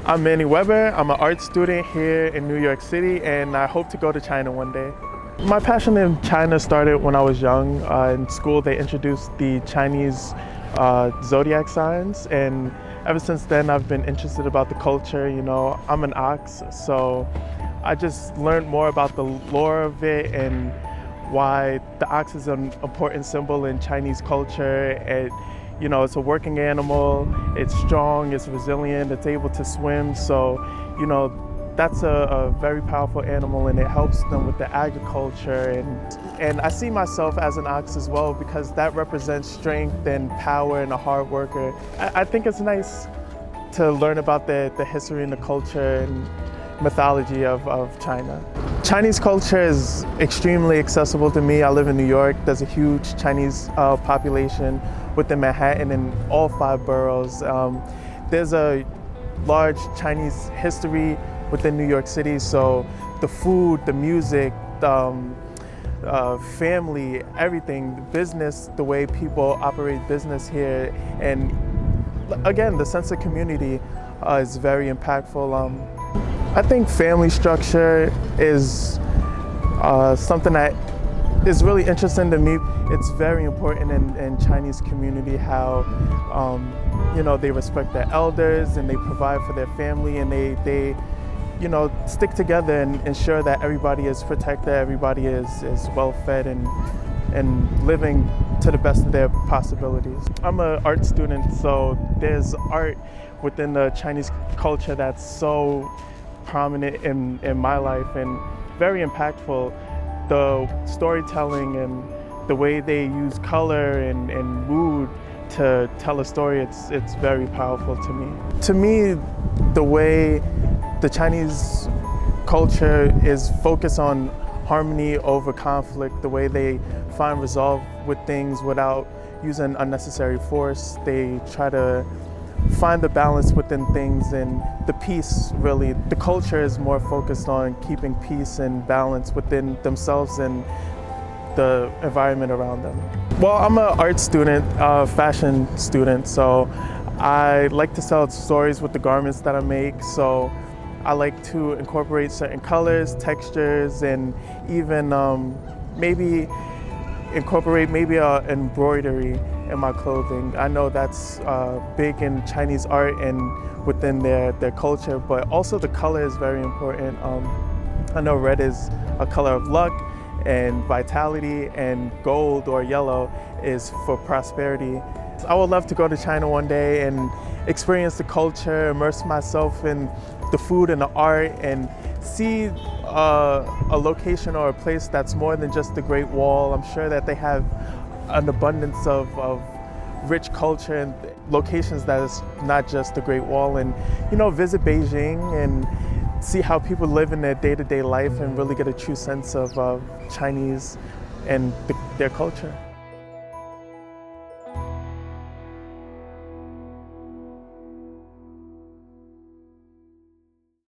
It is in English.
I'm Manny Webber. I'm an art student here in New York City, and I hope to go to China one day. My passion in China started when I was young. In school, they introduced the Chinese zodiac signs, and ever since then, I've been interested about the culture. You know, I'm an ox, so I just learned more about the lore of it and why the ox is an important symbol in Chinese culture. You know, it's a working animal, it's strong, it's resilient, it's able to swim. So, you know, that's a very powerful animal, and it helps them with the agriculture. And I see myself as an ox as well, because that represents strength and power and a hard worker. I think it's nice to learn about the history and the culture and mythology of China. Chinese culture is extremely accessible to me. I live in New York. There's a huge Chinese population within Manhattan and all 5 boroughs. There's a large Chinese history within New York City, so the food, the music, family, everything, the business, the way people operate business here, and again, the sense of community is very impactful. I think family structure is something that is really interesting to me. It's very important in Chinese community how you know, they respect their elders and they provide for their family, and they you know, stick together and ensure that everybody is protected, everybody is well fed and living to the best of their possibilities. I'm an art student, so there's art within the Chinese culture that's so prominent in my life and very impactful. The storytelling and the way they use color and mood to tell a story, it's very powerful to me. To me, the way the Chinese culture is focused on harmony over conflict, the way they find resolve with things without using unnecessary force. They try to find the balance within things and the peace, really. The culture is more focused on keeping peace and balance within themselves and the environment around them. Well, I'm an art student, fashion student, so I like to tell stories with the garments that I make. So I like to incorporate certain colors, textures, and even maybe incorporate an embroidery in my clothing. I know that's big in Chinese art and within their culture, but also the color is very important. I know red is a color of luck and vitality, and gold or yellow is for prosperity. I would love to go to China one day and experience the culture, immerse myself in the food and the art, and see a location or a place that's more than just the Great Wall. I'm sure that they have an abundance of rich culture and locations that is not just the Great Wall, and you know, visit Beijing and see how people live in their day-to-day life and really get a true sense of Chinese and their culture.